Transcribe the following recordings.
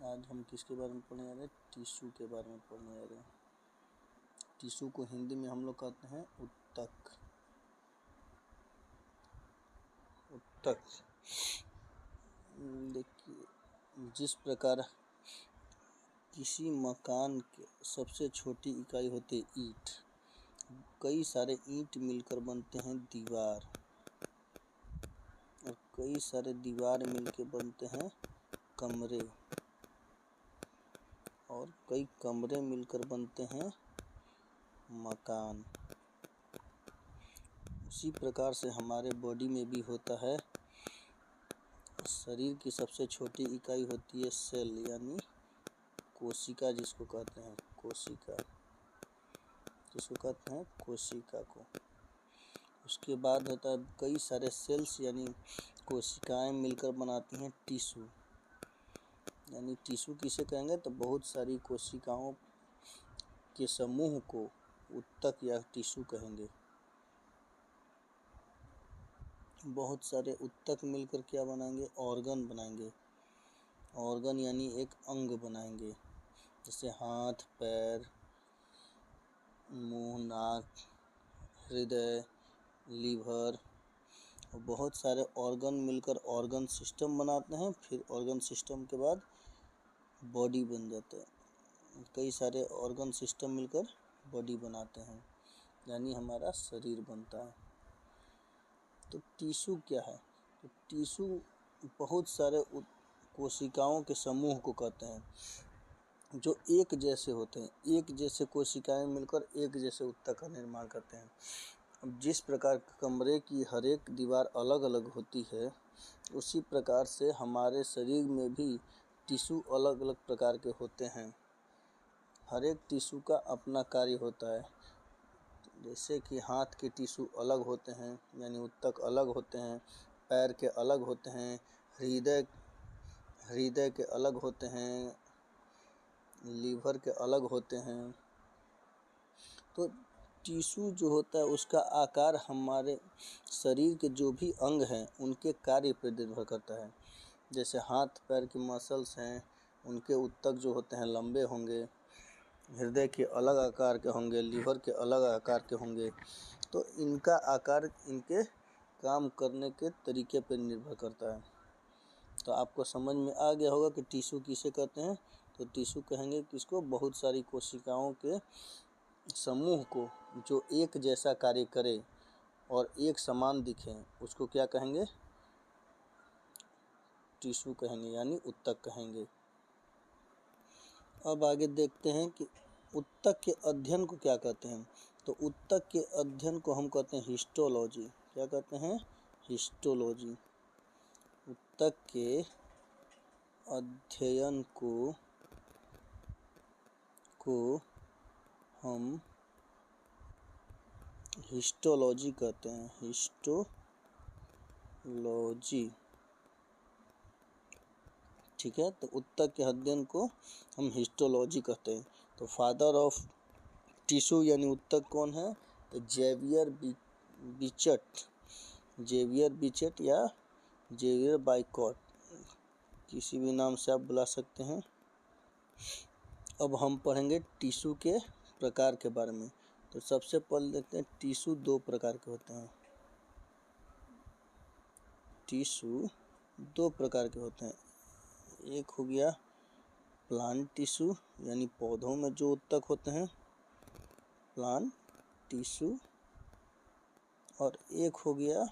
आज हम किसके बारे में पढ़ने जा रहे हैं? टिश्यू के बारे में पढ़ने जा रहे हैं। टिश्यू को हिंदी में हम लोग कहते हैं उत्तक। उत्तक देखिए, जिस प्रकार किसी मकान के सबसे छोटी इकाई होती है ईंट, कई सारे ईंट मिलकर बनते हैं दीवार, और कई सारे दीवार मिलकर बनते हैं कमरे, और कई कमरे मिलकर बनते हैं मकान। उसी प्रकार से हमारे बॉडी में भी होता है। शरीर की सबसे छोटी इकाई होती है सेल, यानी कोशिका, जिसको कहते हैं कोशिका, जिसको कहते हैं कोशिका को। उसके बाद होता है कई सारे सेल्स यानी कोशिकाएं मिलकर बनाती हैं टिश्यू। यानी टिश्यू किसे कहेंगे? तो बहुत सारी कोशिकाओं के समूह को उत्तक या टिश्यू कहेंगे। बहुत सारे उत्तक मिलकर क्या बनाएंगे? ऑर्गन बनाएंगे। ऑर्गन यानी एक अंग बनाएंगे, जैसे हाथ, पैर, मुंह, नाक, हृदय, लीवर, और बहुत सारे ऑर्गन मिलकर ऑर्गन सिस्टम बनाते हैं। फिर ऑर्गन सिस्टम के बाद बॉडी बन जाता है। कई सारे ऑर्गन सिस्टम मिलकर बॉडी बनाते हैं, यानी हमारा शरीर बनता है। तो टिश्यू क्या है? तो टिश्यू बहुत सारे कोशिकाओं के समूह को कहते हैं जो एक जैसे होते हैं। एक जैसे कोशिकाएं मिलकर एक जैसे उत्तक का निर्माण करते हैं। अब जिस प्रकार कमरे की हर एक दीवार अलग अलग होती है, उसी प्रकार से हमारे शरीर में भी टिश्यू अलग अलग प्रकार के होते हैं। हर एक टिश्यू का अपना कार्य होता है। जैसे कि हाथ के टिश्यू अलग होते हैं, यानी उत्तक अलग होते हैं। पैर के अलग होते हैं। हृदय के अलग होते हैं। लीवर के अलग होते हैं। तो टिश्यू जो होता है उसका आकार हमारे शरीर के जो भी अंग हैं उनके कार्य पर निर्भर करता है। जैसे हाथ पैर की मसल्स हैं, उनके उत्तक जो होते हैं लंबे होंगे। हृदय के अलग आकार के होंगे, लीवर के अलग आकार के होंगे। तो इनका आकार इनके काम करने के तरीके पर निर्भर करता है। तो आपको समझ में आ गया होगा कि टिश्यू किसे कहते हैं। तो टिश्यू कहेंगे किसको? बहुत सारी कोशिकाओं के समूह को जो एक जैसा कार्य करे और एक समान दिखे, उसको क्या कहेंगे? टिश्यू कहेंगे, यानी उत्तक कहेंगे। अब आगे देखते हैं कि उत्तक के अध्ययन को क्या कहते हैं। तो उत्तक के अध्ययन को हम कहते हैं हिस्टोलॉजी। क्या कहते हैं? हिस्टोलॉजी। उत्तक के अध्ययन को हम हिस्टोलॉजी कहते हैं। हिस्टोलॉजी, ठीक है। तो उत्तक के अध्ययन को हम हिस्टोलॉजी कहते हैं। तो फादर ऑफ टिश्यू यानी उत्तक कौन है? तो जेवियर बिचेट या जेवियर बाइकॉट, किसी भी नाम से आप बुला सकते हैं। अब हम पढ़ेंगे टिश्यू के प्रकार के बारे में। तो सबसे पहले देखते हैं टिश्यू दो प्रकार के होते हैं। टिश्यू दो प्रकार के होते हैं। एक हो गया प्लांट टिश्यू, यानी पौधों में जो उत्तक होते हैं, प्लांट टिश्यू। और एक हो गया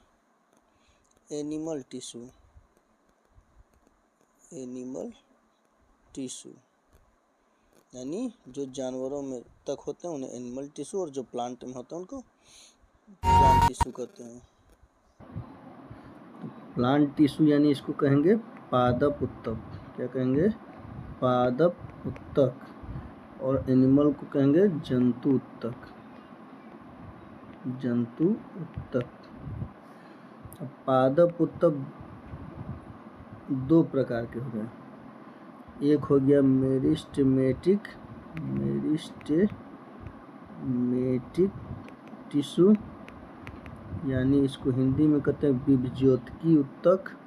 एनिमल टिश्यू। यानी जो जानवरों में उत्तक होते हैं उन्हें एनिमल टिश्यू, और जो प्लांट में होते हैं उनको प्लांट टिश्यू कहते हैं। प्लांट टिश्यू यानी इसको कहेंगे पादप उत्तक। क्या कहेंगे? पादप उत्तक। और एनिमल को कहेंगे जंतु उत्तक। अब पादप उत्तक दो प्रकार के हो गए। एक हो गया मेरिस्टेमेटिक टिश्यू, यानी इसको हिंदी में कहते हैं विभज्योतकी उत्तक।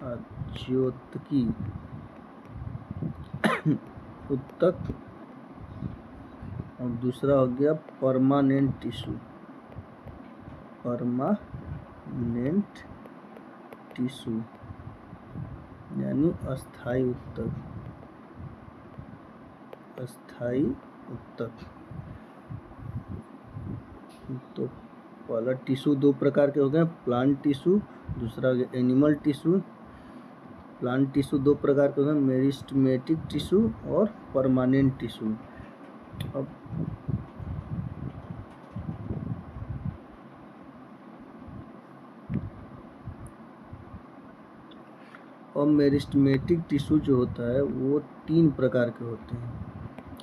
अज्योतकी उत्तक, और दूसरा हो गया परमानेंट टिश्यू, परमानेंट टिश्यू यानी अस्थाई उत्तक, अस्थाई उत्तक। तो पहला टिश्यू दो प्रकार के हो गए, प्लांट टिश्यू, दूसरा हो गया एनिमल टिश्यू। प्लांट टिश्यू दो प्रकार के हो गए, मेरिस्टेमेटिक टिश्यू और परमानेंट टिश्यू। अब मेरिस्टेमेटिक टिश्यू जो होता है वो 3 प्रकार के होते हैं।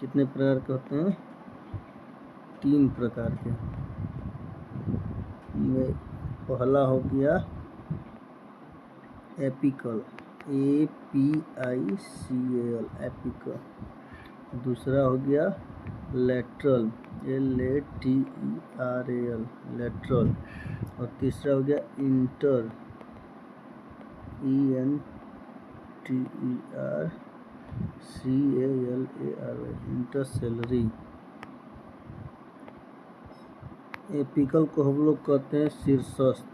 कितने प्रकार के होते हैं? 3 प्रकार के। पहला हो गया एपिकल, APICAL, एपिकल। दूसरा हो गया लेटरल, LATERAL, लेटरल। और तीसरा हो गया इंटर, INTERCALARY, इंटरसेलरी। एपिकल को हम लोग कहते हैं शीर्षस्थ।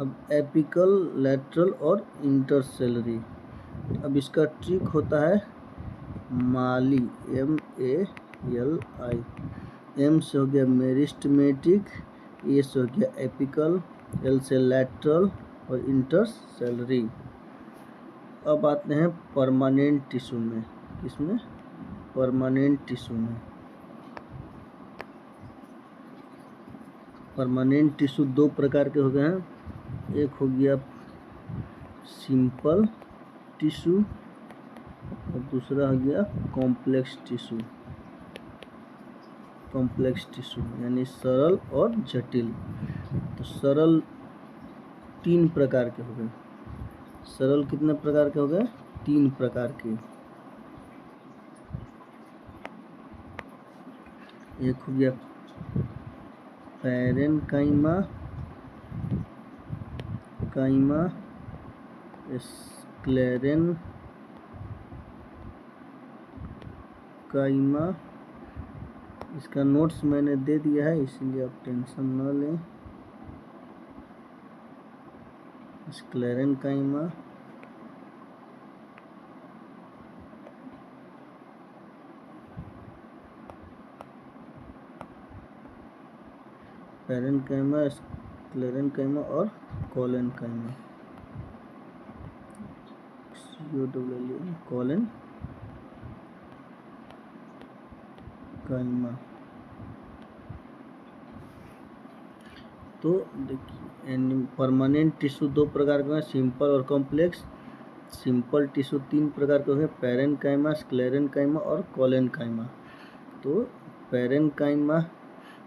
अब एपिकल, लेटरल और इंटरसेलरी। अब इसका ट्रिक होता है माली, MALI। M से हो गया मेरिस्टेमेटिक, A से हो गया एपिकल, L से लेटरल और इंटरसेलरी। अब आते हैं परमानेंट टिश्यू में। किसमें? परमानेंट टिश्यू में। परमानेंट टिश्यू दो प्रकार के हो गए हैं, एक हो गया सिंपल टिश्यू और दूसरा हो गया कॉम्प्लेक्स टिश्यू। कॉम्प्लेक्स टिश्यू यानी सरल और जटिल। तो सरल 3 प्रकार के हो गए। सरल कितने प्रकार के हो गए? 3 प्रकार के। एक हो गया पैरेनकाइमा, स्क्लेरेनकाइमा। इसका नोट्स मैंने दे दिया है, इसलिए आप टेंशन न लें। स्क्लेरेनकाइमा, पैरेनकाइमा, स्क्लेरेनकाइमा और कोलेनकाइमा, कोलेनकाइमा। तो देखिए परमानेंट टिश्यू दो प्रकार के हैं, सिंपल और कॉम्प्लेक्स। सिंपल टिश्यू 3 प्रकार के हैं, पैरेनकाइमा, स्क्लेरेनकाइमा और कोलेनकाइमा। तो पैरेनकाइमा,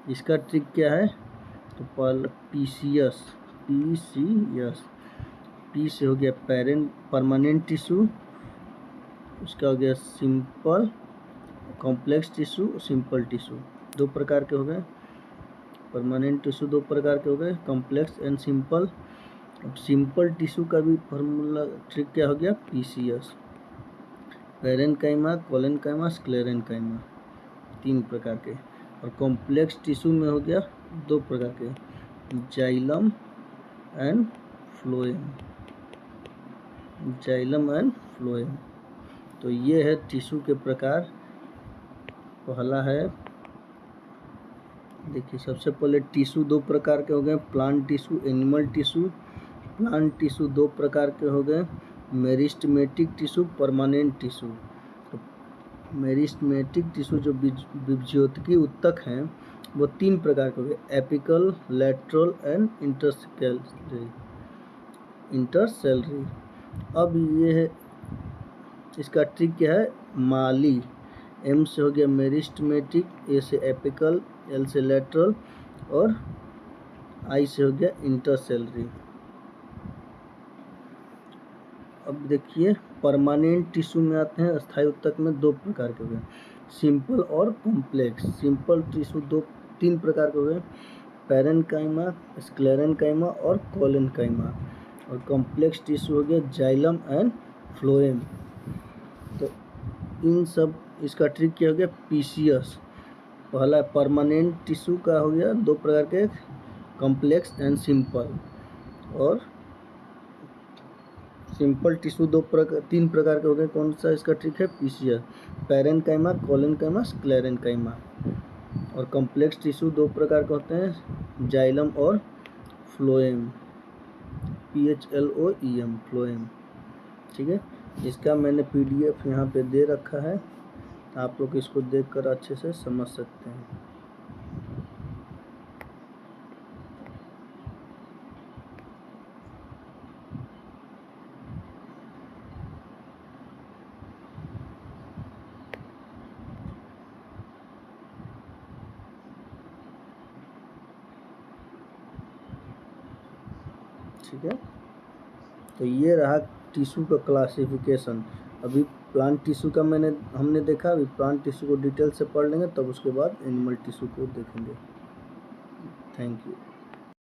इसका ट्रिक क्या है? तो PCS, P से हो गया परमानेंट टिश्यू, उसका हो गया simple, complex tissue, simple tissue. दो प्रकार के हो गए। परमानेंट टिश्यू दो प्रकार के हो गए, कॉम्प्लेक्स एंड सिंपल। अब सिंपल टिश्यू का भी फॉर्मूला ट्रिक क्या हो गया? PCS, पैरेनकाइमा, कोलेनकाइमा, स्क्लेरेनकाइमा, 3 प्रकार के। और कॉम्प्लेक्स टिश्यू में हो गया 2 प्रकार के, xylem and phloem, xylem and phloem. तो ये है टिश्यू के प्रकार। पहला है, देखिए सबसे पहले टिश्यू दो प्रकार के हो गए, plant tissue, animal tissue. Plant tissue दो प्रकार के हो गए, मेरिस्टेमेटिक टिश्यू, परमानेंट टिश्यू। तो मेरिस्टेमेटिक टिश्यू जो बीजोत्की उत्तक हैं वो 3 प्रकार के हो गए, एपिकल, लेटरल एंड इंटरसेलरी। अब ये है, इसका ट्रिक क्या है? माली, M से हो गया मेरिस्टेमेटिक, A से एपिकल, L से लेटरल और I से हो गया इंटरसेलरी। अब देखिए परमानेंट टिश्यू में आते हैं, अस्थायी उत्तक में 2 प्रकार के हो गए, सिंपल और कॉम्प्लेक्स। सिंपल टिश्यू 2 तीन प्रकार के हो गए, पैरेन्काइमा, स्क्लेरेन्काइमा और कोलेन्काइमा। और कॉम्प्लेक्स टिश्यू हो गया जाइलम एंड फ्लोएम। तो इन सब इसका ट्रिक क्या हो गया, पीसीएस। पहला परमानेंट टिश्यू का हो गया दो प्रकार के, कॉम्प्लेक्स एंड सिंपल। और सिंपल टिश्यू तीन प्रकार के हो गए। कौन सा इसका ट्रिक है, पीसीएस, पैरेन्काइमा, कोलेन्काइमा, स्क्लेरेन्काइमा। और कॉम्प्लेक्स टिश्यू दो प्रकार के होते हैं, जाइलम और फ्लोएम, PHLOEM, फ्लोएम। ठीक है, इसका मैंने PDF यहाँ पे दे रखा है, आप लोग इसको देखकर अच्छे से समझ सकते हैं। ठीक है, तो ये रहा टिश्यू का क्लासिफिकेशन। अभी प्लांट टिश्यू का हमने देखा, अभी प्लांट टिश्यू को डिटेल से पढ़ लेंगे, तब उसके बाद एनिमल टिश्यू को देखेंगे। Thank you.